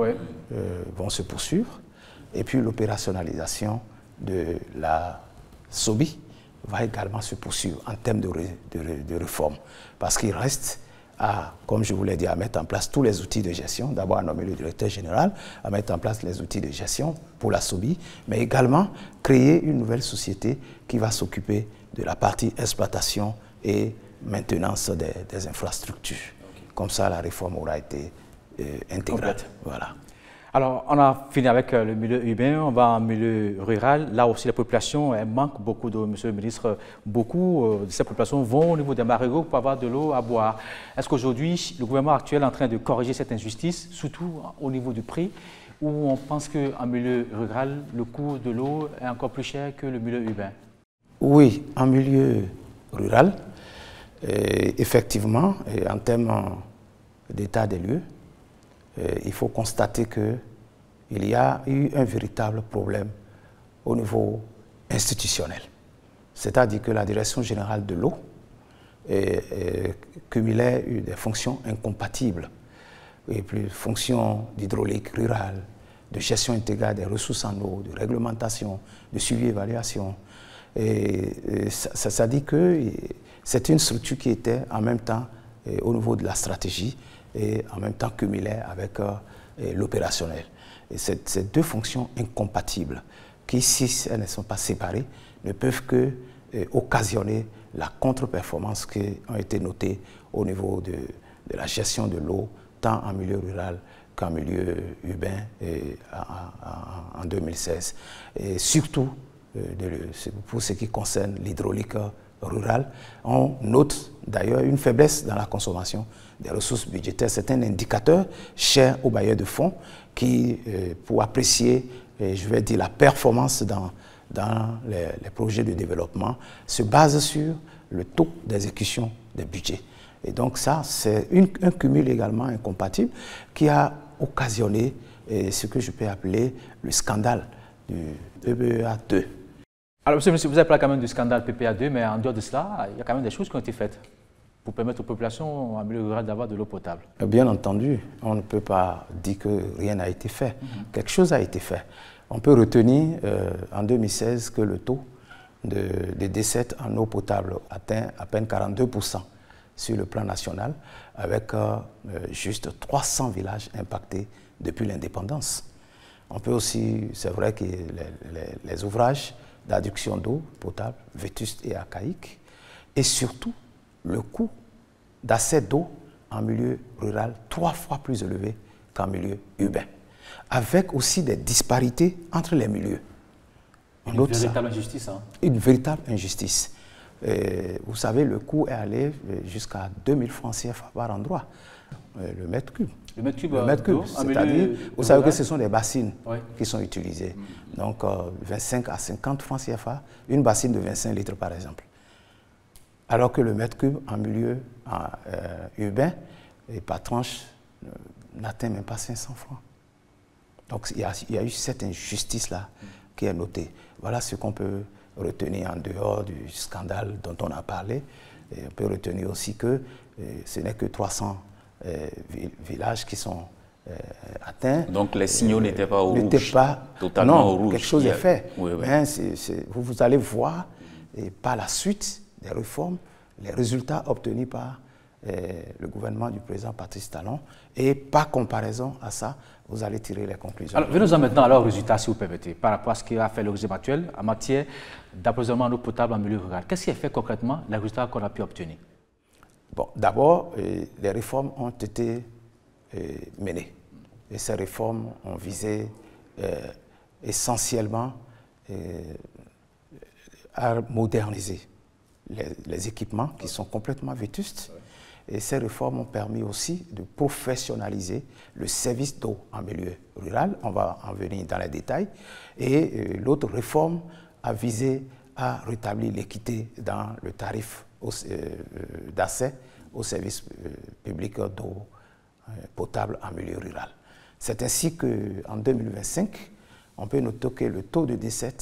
vont se poursuivre et puis l'opérationnalisation de la SOBI va également se poursuivre en termes de réforme parce qu'il reste à, comme je vous l'ai dit, à mettre en place tous les outils de gestion, d'abord à nommer le directeur général, à mettre en place les outils de gestion pour la SOBI, mais également créer une nouvelle société qui va s'occuper de la partie exploitation et maintenance des infrastructures. Okay. Comme ça, la réforme aura été intégrale. Voilà. Alors, on a fini avec le milieu urbain, on va en milieu rural. Là aussi, la population manque beaucoup d'eau, monsieur le ministre. Beaucoup de ces populations vont au niveau des marigots pour avoir de l'eau à boire. Est-ce qu'aujourd'hui, le gouvernement actuel est en train de corriger cette injustice, surtout au niveau du prix, où on pense qu'en milieu rural, le coût de l'eau est encore plus cher que le milieu urbain? Oui, en milieu rural, effectivement, en termes d'état des lieux, il faut constater qu'il y a eu un véritable problème au niveau institutionnel. C'est-à-dire que la Direction générale de l'eau cumulait des fonctions incompatibles, et plus fonctions d'hydraulique rurale, de gestion intégrale des ressources en eau, de réglementation, de suivi et évaluation. Et ça dit que c'est une structure qui était en même temps au niveau de la stratégie et en même temps cumulée avec l'opérationnel. Et ces deux fonctions incompatibles qui, si elles ne sont pas séparées, ne peuvent que occasionner la contre-performance qui a été notée au niveau de la gestion de l'eau, tant en milieu rural qu'en milieu urbain en 2016. Et surtout, pour ce qui concerne l'hydraulique rurale, on note d'ailleurs une faiblesse dans la consommation des ressources budgétaires. C'est un indicateur cher aux bailleurs de fonds qui, pour apprécier, je vais dire, la performance dans les projets de développement, se base sur le taux d'exécution des budgets. Et donc ça, c'est un cumul également incompatible qui a occasionné ce que je peux appeler le scandale du PPA 2. Alors, monsieur le ministre, vous avez parlé quand même du scandale PPA 2, mais en dehors de cela, il y a quand même des choses qui ont été faites pour permettre aux populations en milieu rural d'avoir de l'eau potable. Bien entendu, on ne peut pas dire que rien n'a été fait. Quelque chose a été fait. On peut retenir en 2016 que le taux de décès en eau potable atteint à peine 42% sur le plan national, avec juste 300 villages impactés depuis l'indépendance. On peut aussi, c'est vrai que les ouvrages d'adduction d'eau potable, vétustes et archaïques, et surtout le coût d'accès d'eau en milieu rural 3 fois plus élevé qu'en milieu urbain, avec aussi des disparités entre les milieux. Une véritable injustice. Hein. Une véritable injustice. Vous savez, le coût est allé jusqu'à 2000 francs CFA par endroit. le mètre cube. Le mètre cube, c'est-à-dire, vous savez que ce sont des bassines qui sont utilisées. Donc, 25 à 50 francs CFA, une bassine de 25 litres par exemple. Alors que le mètre cube en milieu urbain, et par tranche, n'atteint même pas 500 francs. Donc, il y a eu cette injustice-là qui est notée. Voilà ce qu'on peut retenir en dehors du scandale dont on a parlé. Et on peut retenir aussi que ce n'est que 300 villages qui sont atteints. Donc les signaux n'étaient pas au rouge. N'étaient pas totalement au rouge. Quelque chose est fait. Oui, oui. Mais vous allez voir, et par la suite des réformes, les résultats obtenus par le gouvernement du président Patrice Talon, et par comparaison à ça, vous allez tirer les conclusions. Alors, venons-en maintenant aux résultats, si vous permettez, par rapport à ce qui a fait le régime actuel en matière d'approvisionnement en eau potable en milieu rural. Qu'est-ce qui a fait concrètement les résultats qu'on a pu obtenir? Bon, d'abord, les réformes ont été menées. Et ces réformes ont visé essentiellement à moderniser les équipements qui sont complètement vétustes. Et ces réformes ont permis aussi de professionnaliser le service d'eau en milieu rural. On va en venir dans les détails. Et l'autre réforme a visé à rétablir l'équité dans le tarif d'accès au service public d'eau potable en milieu rural. C'est ainsi qu'en 2025, on peut noter que le taux de décès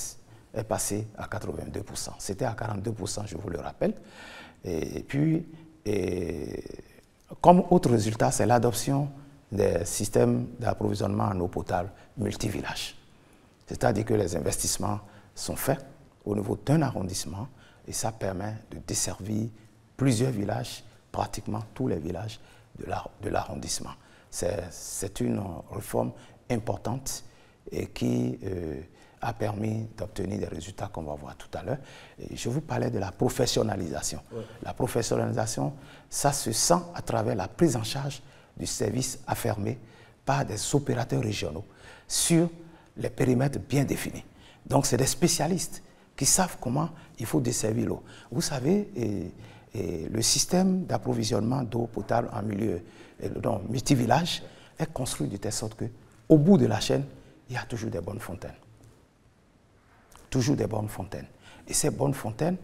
est passé à 82%. C'était à 42%, je vous le rappelle. Et puis, comme autre résultat, c'est l'adoption des systèmes d'approvisionnement en eau potable multivillages. C'est-à-dire que les investissements sont faits au niveau d'un arrondissement et ça permet de desservir plusieurs villages, pratiquement tous les villages de l'arrondissement. C'est une réforme importante et qui a permis d'obtenir des résultats qu'on va voir tout à l'heure. Je vous parlais de la professionnalisation. Ouais. La professionnalisation, ça se sent à travers la prise en charge du service affermé par des opérateurs régionaux sur les périmètres bien définis. Donc, c'est des spécialistes qui savent comment il faut desservir l'eau. Vous savez, le système d'approvisionnement d'eau potable en milieu multivillage est construit de telle sorte qu'au bout de la chaîne, il y a toujours des bonnes fontaines. Toujours des bonnes fontaines. Et ces bonnes fontaines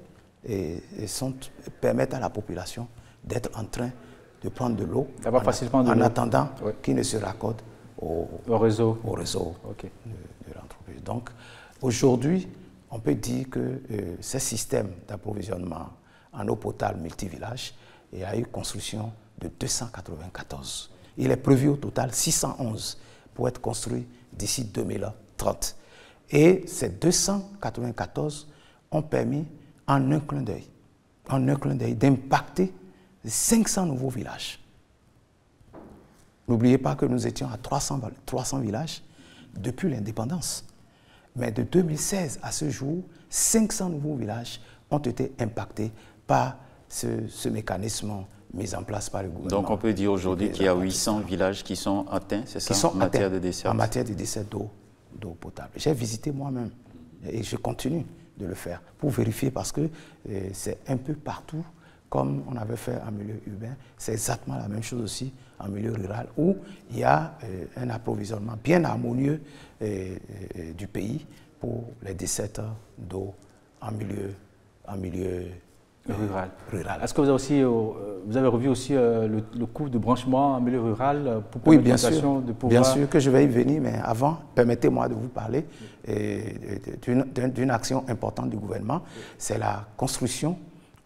permettent à la population d'être en train de prendre de l'eau en attendant qu'il ne se raccorde au réseau de l'entreprise. Donc, aujourd'hui, on peut dire que ces systèmes d'approvisionnement en eau potable multivillage, il y a eu construction de 294. Il est prévu au total 611 pour être construit d'ici 2030. Et ces 294 ont permis, en un clin d'œil, d'impacter 500 nouveaux villages. N'oubliez pas que nous étions à 300 villages depuis l'indépendance. Mais de 2016 à ce jour, 500 nouveaux villages ont été impactés par ce mécanisme mis en place par le gouvernement. Donc on peut dire aujourd'hui qu'il y a 800 villages qui sont atteints, c'est ça, en matière de dessert? En matière de dessert d'eau potable. J'ai visité moi-même et je continue de le faire pour vérifier parce que c'est un peu partout comme on avait fait en milieu urbain. C'est exactement la même chose aussi en milieu rural où il y a un approvisionnement bien harmonieux du pays pour les desserts d'eau en milieu rural. Est-ce que vous avez revu aussi le coût de branchement en milieu rural pour oui, bien sûr, bien sûr que je vais y venir, mais avant, permettez-moi de vous parler d'une action importante du gouvernement. C'est la construction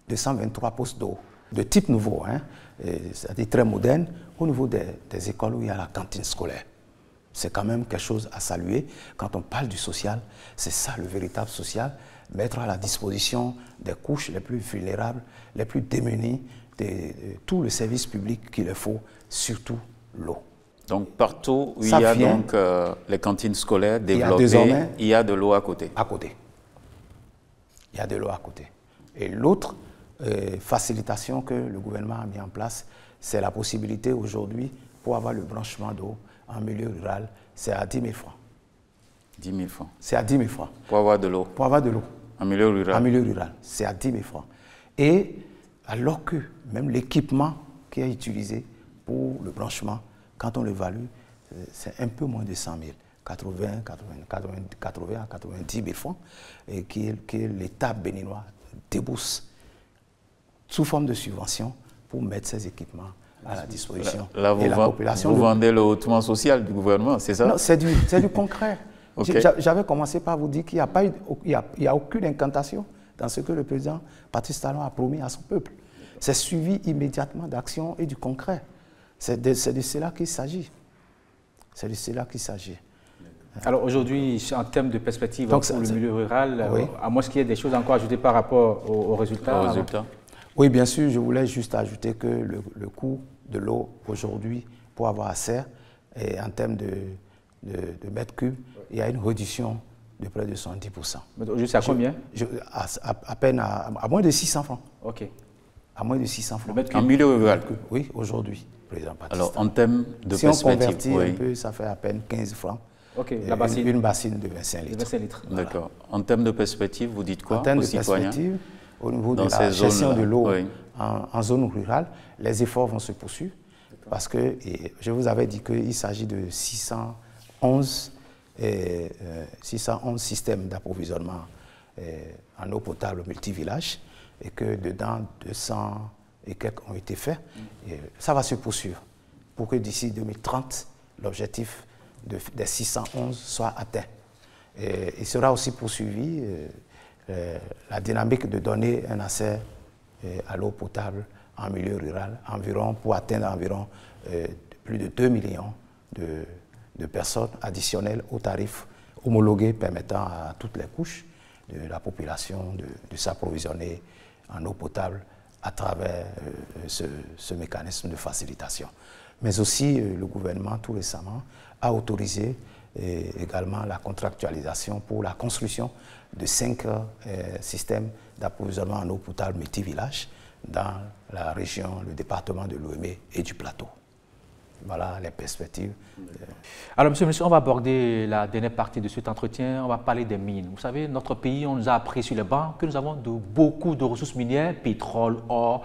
de 123 postes d'eau de type nouveau, c'est-à-dire très moderne, au niveau des écoles où il y a la cantine scolaire. C'est quand même quelque chose à saluer. Quand on parle du social, c'est ça le véritable social. Mettre à la disposition des couches les plus vulnérables, les plus démunies, de tout le service public qu'il faut, surtout l'eau. Donc partout où il y a donc les cantines scolaires développées, il y a de l'eau à côté. À côté. Il y a de l'eau à côté. Et l'autre facilitation que le gouvernement a mis en place, c'est la possibilité aujourd'hui pour avoir le branchement d'eau en milieu rural, c'est à 10 000 francs. 10 000 francs. C'est à 10 000 francs. Pour avoir de l'eau. Pour avoir de l'eau. En milieu rural. En milieu rural, c'est à 10 000 francs. Et alors que même l'équipement qui est utilisé pour le branchement, quand on l'évalue, c'est un peu moins de 100 000, 80 à 90 000 francs, et que l'État béninois débourse sous forme de subvention pour mettre ces équipements à la disposition. Là, et la population. Vous vendez le hautement social du gouvernement, c'est ça? Non, c'est du concret. Okay. J'avais commencé par vous dire qu'il n'y a aucune incantation dans ce que le président Patrice Talon a promis à son peuple. C'est suivi immédiatement d'actions et du concret. C'est de cela qu'il s'agit. C'est de cela qu'il s'agit. Alors aujourd'hui, en termes de perspective pour le milieu rural, oui. À moins qu'il y ait des choses encore ajoutées par rapport aux résultats. Oui, bien sûr, je voulais juste ajouter que le coût de l'eau aujourd'hui, pour avoir accès, et en termes de mètres cubes, il y a une réduction de près de 70%. Aujourd'hui, c'est à combien? À peine à moins de 600 francs. OK. À moins de 600 francs. En milieu rural? Oui, aujourd'hui, président Patrice. Alors, en termes de si on convertit un peu, ça fait à peine 15 francs. OK, une bassine de 25 litres. 25 litres. Voilà. D'accord. En termes de perspective, vous dites quoi aux citoyens? En termes de perspective, au niveau de la gestion de l'eau en zone rurale, les efforts vont se poursuivre parce que je vous avais dit qu'il s'agit de 611 systèmes d'approvisionnement en eau potable multivillage et que dedans 200 et quelques ont été faits. Et ça va se poursuivre pour que d'ici 2030, l'objectif des 611 soit atteint. Et il sera aussi poursuivi la dynamique de donner un accès à l'eau potable en milieu rural, pour atteindre environ plus de 2 millions de personnes additionnelles aux tarifs homologués permettant à toutes les couches de la population de s'approvisionner en eau potable à travers ce mécanisme de facilitation. Mais aussi, le gouvernement, tout récemment, a autorisé également la contractualisation pour la construction de 5 systèmes d'approvisionnement en eau potable multivillage dans la région, le département de l'Ouémé et du Plateau. Voilà les perspectives. Alors, monsieur le ministre, on va aborder la dernière partie de cet entretien. On va parler des mines. Vous savez, notre pays, on nous a appris sur les bancs que nous avons beaucoup de ressources minières, pétrole, or,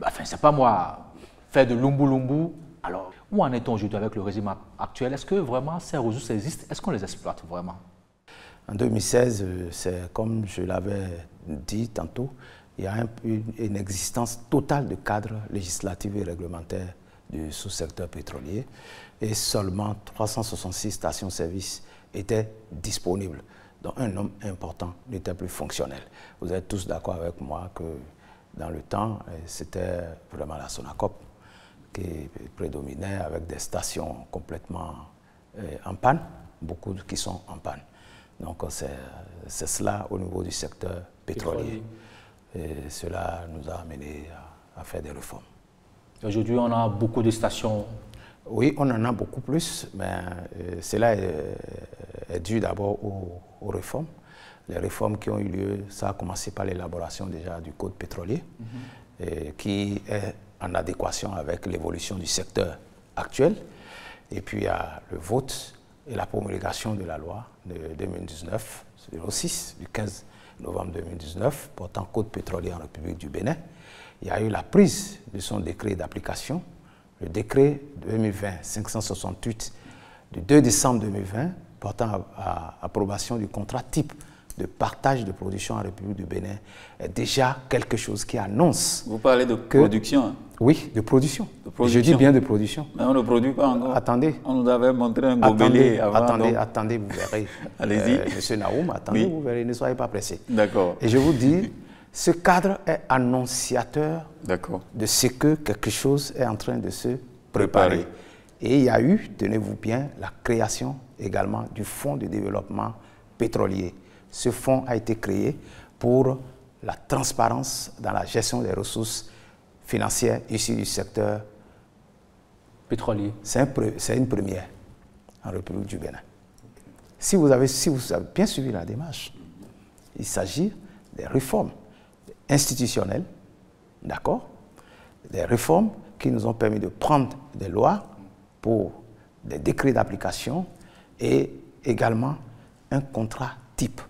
enfin, c'est pas moi, faire de lumbu-lumbu. Alors, où en est-on aujourd'hui avec le régime actuel? Est-ce que vraiment ces ressources existent? Est-ce qu'on les exploite vraiment? En 2016, c'est comme je l'avais dit tantôt, il y a une existence totale de cadres législatifs et réglementaires du sous-secteur pétrolier et seulement 366 stations-service étaient disponibles, dont un nombre important n'était plus fonctionnel. Vous êtes tous d'accord avec moi que dans le temps, c'était vraiment la Sonacop qui prédominait avec des stations complètement en panne, beaucoup qui sont en panne. Donc c'est cela au niveau du secteur pétrolier. Et cela nous a amené à faire des réformes. Aujourd'hui, on a beaucoup de stations. Oui, on en a beaucoup plus, mais cela est dû d'abord aux réformes. Les réformes qui ont eu lieu, ça a commencé par l'élaboration déjà du code pétrolier, qui est en adéquation avec l'évolution du secteur actuel. Et puis il y a le vote et la promulgation de la loi de 2019, 06, du 15 novembre 2019, portant code pétrolier en République du Bénin. Il y a eu la prise de son décret d'application, le décret 2020-568 du 2 décembre 2020, portant à approbation du contrat type de partage de production en République du Bénin, est déjà quelque chose qui annonce... Vous parlez de production, hein? Oui, de production. Je dis bien de production. Mais on ne produit pas encore. Attendez. On nous avait montré un gobelet avant. Attendez, vous verrez. Allez-y. Monsieur Naoum, attendez, vous verrez, ne soyez pas pressé. D'accord. Et je vous dis, ce cadre est annonciateur de ce que quelque chose est en train de se préparer. Et il y a eu, tenez-vous bien, la création également du Fonds de développement pétrolier. Ce fonds a été créé pour la transparence dans la gestion des ressources financières issues du secteur pétrolier. C'est une première en République du Bénin. Si vous avez bien suivi la démarche, il s'agit des réformes institutionnelles, d'accord, des réformes qui nous ont permis de prendre des lois pour des décrets d'application et également un contrat type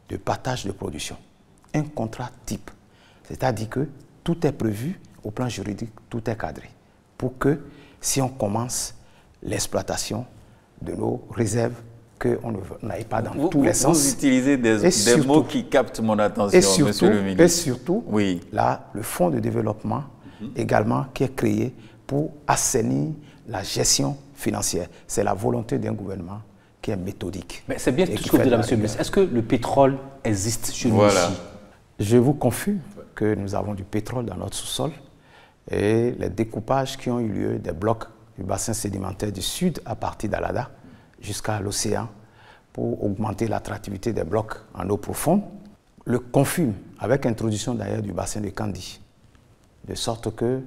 de partage de production. Un contrat type. C'est-à-dire que tout est prévu au plan juridique, tout est cadré pour que si on commence l'exploitation de nos réserves, qu'on n'aille pas dans tous les sens. Vous utilisez des mots qui captent mon attention, monsieur le ministre. Et surtout, là, le fonds de développement également qui est créé pour assainir la gestion financière. C'est la volonté d'un gouvernement qui est méthodique. Mais c'est bien tout ce que vous dites là, monsieur le ministre. Est-ce que le pétrole existe chez nous ici? Je vous confirme que nous avons du pétrole dans notre sous-sol et les découpages qui ont eu lieu des blocs du bassin sédimentaire du sud à partir d'Alada jusqu'à l'océan pour augmenter l'attractivité des blocs en eau profonde, le confirme avec l'introduction d'ailleurs du bassin de Kandi, de sorte que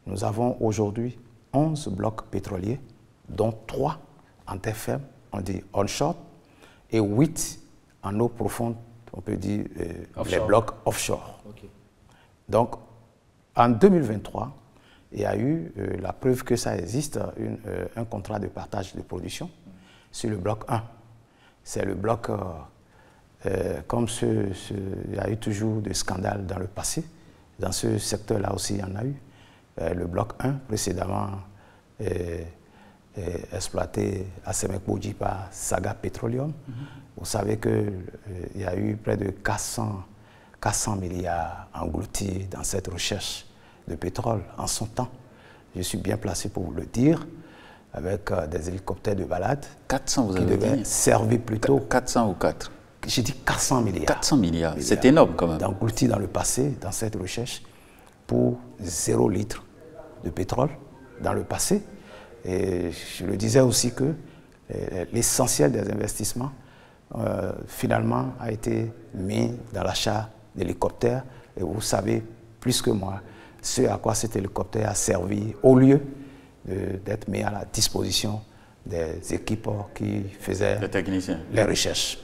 nous avons aujourd'hui 11 blocs pétroliers, dont 3 en terre ferme, on dit onshore, et 8 en eau profonde, on peut dire les blocs offshore. Okay. Donc, en 2023, il y a eu la preuve que ça existe, un contrat de partage de production sur le bloc 1. C'est le bloc, comme il y a eu toujours des scandales dans le passé, dans ce secteur-là aussi il y en a eu. Le bloc 1, précédemment exploité à Semek-Bodji par Saga Petroleum. Vous savez qu'il y a eu près de 400 milliards engloutis dans cette recherche de pétrole en son temps. Je suis bien placé pour vous le dire, avec des hélicoptères de balade 400, vous qui avez devaient dit servir plutôt... 400 ou 4 ? J'ai dit 400 milliards. 400 milliards, c'est énorme quand même. Engloutis dans le passé, dans cette recherche, pour 0 litre de pétrole dans le passé. Et je le disais aussi que l'essentiel des investissements, finalement, a été mis dans l'achat d'hélicoptères. Et vous savez plus que moi ce à quoi cet hélicoptère a servi au lieu d'être mis à la disposition des équipes qui faisaient les recherches.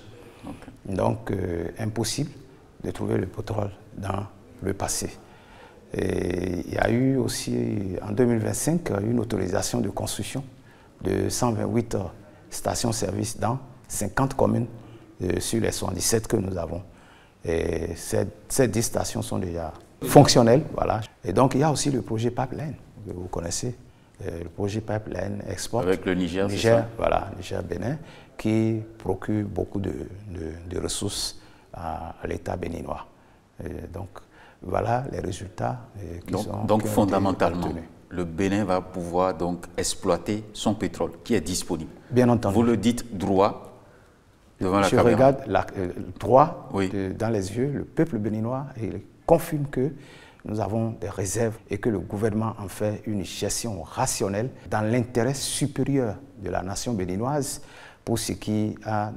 Okay. Donc, impossible de trouver le pétrole dans le passé. Et il y a eu aussi, en 2025, une autorisation de construction de 128 stations-service dans 50 communes sur les 77 que nous avons. Et ces 10 stations sont déjà fonctionnelles. Voilà. Et donc, il y a aussi le projet Pipeline, que vous connaissez, le projet Pipeline Export. Avec le Niger, voilà, Niger-Bénin, qui procure beaucoup de ressources à l'État béninois. Et donc, voilà les résultats qui fondamentalement, le Bénin va pouvoir donc exploiter son pétrole qui est disponible. Bien entendu. Vous le dites droit devant la caméra. Je regarde droit dans les yeux, le peuple béninois, et il confirme que nous avons des réserves et que le gouvernement en fait une gestion rationnelle dans l'intérêt supérieur de la nation béninoise pour ce qui a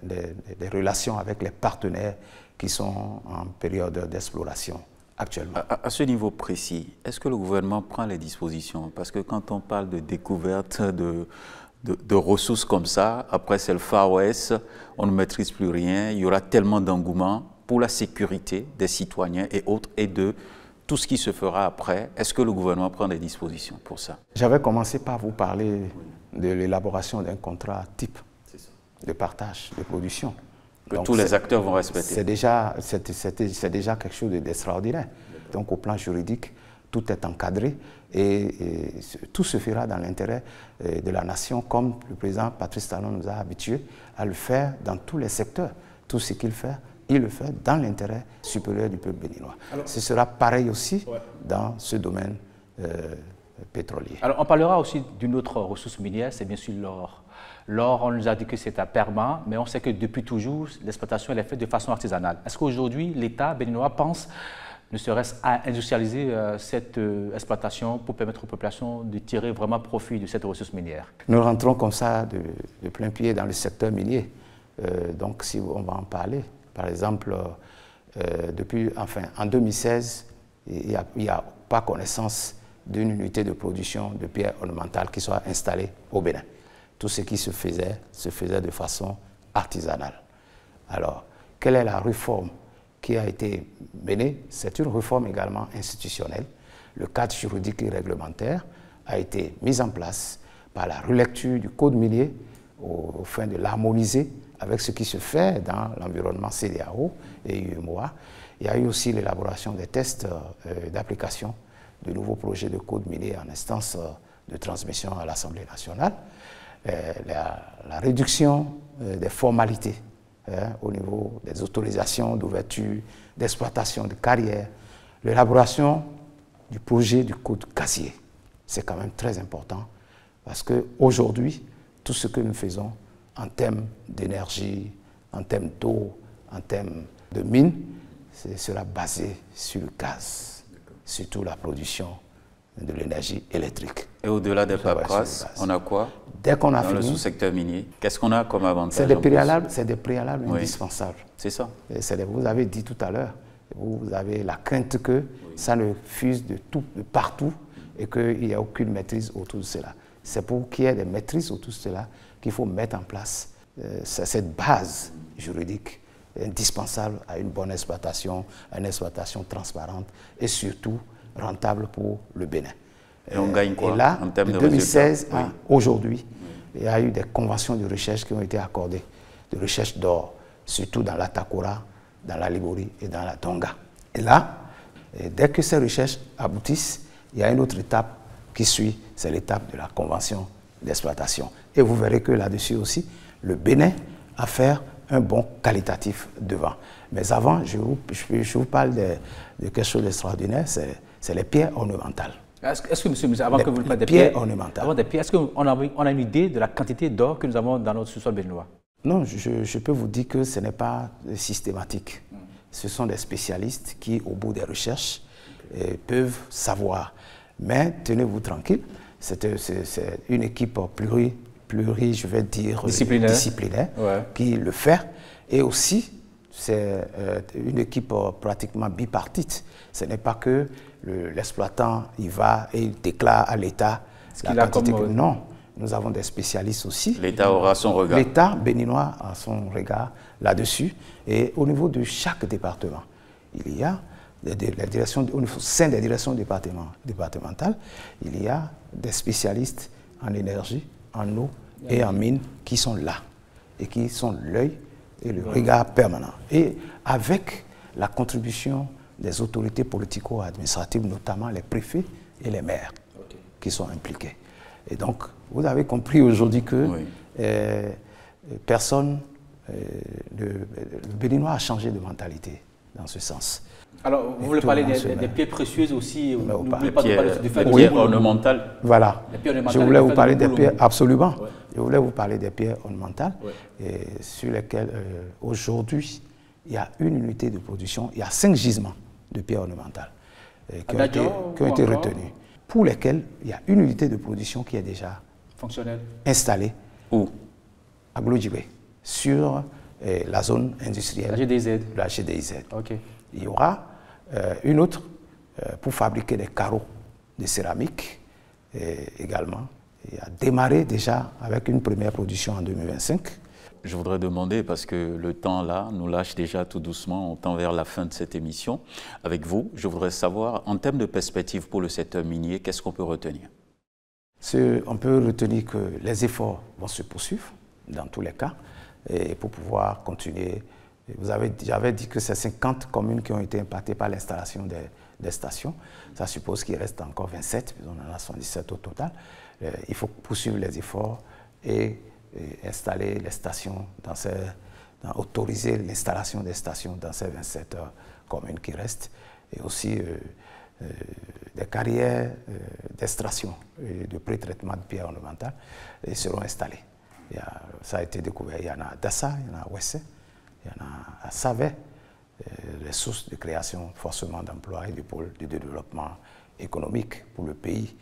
des relations avec les partenaires qui sont en période d'exploration actuellement. À ce niveau précis, est-ce que le gouvernement prend les dispositions? Parce que quand on parle de découverte de ressources comme ça, après c'est le Far West, on ne maîtrise plus rien, il y aura tellement d'engouement pour la sécurité des citoyens et autres, et de tout ce qui se fera après. Est-ce que le gouvernement prend des dispositions pour ça? J'avais commencé par vous parler de l'élaboration d'un contrat type de partage, de production. Que tous les acteurs vont respecter. C'est déjà quelque chose d'extraordinaire. Donc au plan juridique, tout est encadré et tout se fera dans l'intérêt de la nation, comme le président Patrice Talon nous a habitués à le faire dans tous les secteurs. Tout ce qu'il fait, il le fait dans l'intérêt supérieur du peuple béninois. Alors, ce sera pareil aussi dans ce domaine pétrolier. Alors on parlera aussi d'une autre ressource minière, c'est bien sûr l'or. L'or, on nous a dit que c'est à Perma, mais on sait que depuis toujours, l'exploitation est faite de façon artisanale. Est-ce qu'aujourd'hui, l'État béninois pense, ne serait-ce à industrialiser cette exploitation pour permettre aux populations de tirer vraiment profit de cette ressource minière? Nous rentrons comme ça de plein pied dans le secteur minier. Donc, si on va en parler, par exemple, en 2016, il n'y a pas connaissance d'une unité de production de pierres ornementales qui soit installée au Bénin. Tout ce qui se faisait de façon artisanale. Alors, quelle est la réforme qui a été menée? C'est une réforme également institutionnelle. Le cadre juridique et réglementaire a été mis en place par la relecture du code minier au fin de l'harmoniser avec ce qui se fait dans l'environnement CEDEAO et UEMOA. Il y a eu aussi l'élaboration des tests d'application de nouveaux projets de code minier en instance de transmission à l'Assemblée nationale, la réduction des formalités au niveau des autorisations d'ouverture, d'exploitation de carrières, l'élaboration du projet du code casier. C'est quand même très important parce qu'aujourd'hui, tout ce que nous faisons en termes d'énergie, en termes d'eau, en termes de mines, sera basé sur le gaz, surtout la production de l'énergie électrique. Et au-delà des paperasses, on a quoi? Dès qu'on a dans fini, le sous-secteur minier, qu'est-ce qu'on a comme avantage? C'est des préalables oui. indispensables. C'est ça. Vous avez dit tout à l'heure, vous avez la crainte que ça ne fuse de partout et qu'il n'y a aucune maîtrise autour de cela. C'est pour qu'il y ait des maîtrises autour de cela qu'il faut mettre en place cette base juridique indispensable à une bonne exploitation, à une exploitation transparente et surtout rentable pour le Bénin. Et on gagne quoi et là, en termes de de 2016 à aujourd'hui, il y a eu des conventions de recherche qui ont été accordées, de recherche d'or, surtout dans la Takora, dans la Libori et dans la Tonga. Et là, dès que ces recherches aboutissent, il y a une autre étape qui suit, c'est l'étape de la convention d'exploitation. Et vous verrez que là-dessus aussi, le Bénin a fait un bon qualitatif devant. Mais avant, je vous parle de quelque chose d'extraordinaire, c'est les pierres ornementales. Est-ce que, monsieur, avant que vous parliez des pierres ornementales, est-ce qu'on a une idée de la quantité d'or que nous avons dans notre sous-sol béninois? Non, je peux vous dire que ce n'est pas systématique. Ce sont des spécialistes qui, au bout des recherches, peuvent savoir. Mais tenez-vous tranquille, c'est une équipe je vais dire, disciplinaire ouais. qui le fait. Et aussi, c'est une équipe pratiquement bipartite. Ce n'est pas que l'exploitant, il va et il déclare à l'État la quantité que... Non, nous avons des spécialistes aussi. L'État aura son regard. L'État béninois a son regard là-dessus. Et au niveau de chaque département, il y a au sein des directions départementales, il y a des spécialistes en énergie, en eau et en mine qui sont là et qui sont l'œil et le regard permanent. Et avec la contribution des autorités politico-administratives, notamment les préfets et les maires qui sont impliqués. Et donc, vous avez compris aujourd'hui que le Béninois a changé de mentalité dans ce sens. Alors, vous voulez parler des pierres précieuses aussi, n'oubliez pas de parler du fait de pierres ornementales. Voilà, je voulais vous parler des pierres, absolument. Ouais. Je voulais vous parler des pierres ornementales, sur lesquelles aujourd'hui, il y a une unité de production, il y a 5 gisements de pierres ornementales qui ont été retenus, pour lesquels il y a une unité de production qui est déjà fonctionnelle, installée. Où? À Glodjibé, sur la zone industrielle. La GDIZ. La GDIZ. Okay. Il y aura une autre pour fabriquer des carreaux de céramique également. Il a démarré déjà avec une première production en 2025. Je voudrais demander, parce que le temps là nous lâche déjà tout doucement, on tend vers la fin de cette émission. Avec vous, je voudrais savoir, en termes de perspective pour le secteur minier, qu'est-ce qu'on peut retenir? On peut retenir que les efforts vont se poursuivre dans tous les cas et pour pouvoir continuer. J'avais dit que c'est 50 communes qui ont été impactées par l'installation des stations. Ça suppose qu'il reste encore 27, on en a 77 au total. Il faut poursuivre les efforts et installer les stations autoriser l'installation des stations dans ces 27 communes qui restent. Et aussi des carrières d'extraction et de pré-traitement de pierres ornementales seront installées. Ça a été découvert, il y en a à Dassa, il y en a à Ouessé, il y en a à Savet, les sources de création forcément d'emplois et du pôle de développement économique pour le pays.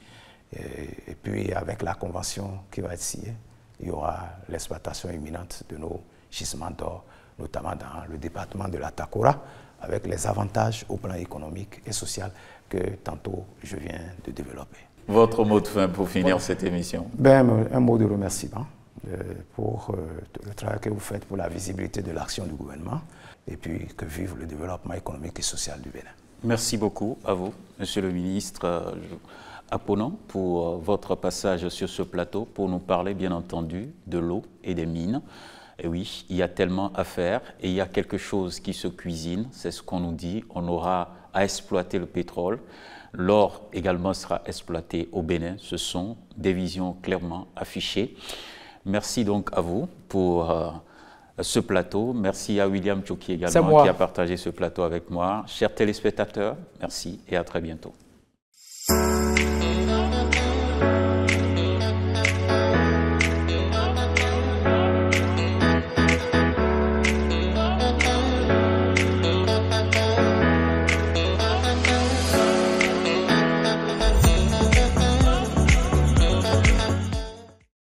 Et puis avec la convention qui va être signée, il y aura l'exploitation imminente de nos gisements d'or, notamment dans le département de la Takora, avec les avantages au plan économique et social que tantôt je viens de développer. Votre mot de fin pour finir cette émission? Un mot de remerciement pour le travail que vous faites pour la visibilité de l'action du gouvernement et puis que vive le développement économique et social du Bénin. Merci beaucoup à vous, Monsieur le ministre Aponan, pour votre passage sur ce plateau pour nous parler bien entendu de l'eau et des mines. Et oui, il y a tellement à faire et il y a quelque chose qui se cuisine, c'est ce qu'on nous dit. On aura à exploiter le pétrole. L'or également sera exploité au Bénin. Ce sont des visions clairement affichées. Merci donc à vous pour ce plateau. Merci à William Tchoki également qui a partagé ce plateau avec moi. Chers téléspectateurs, merci et à très bientôt.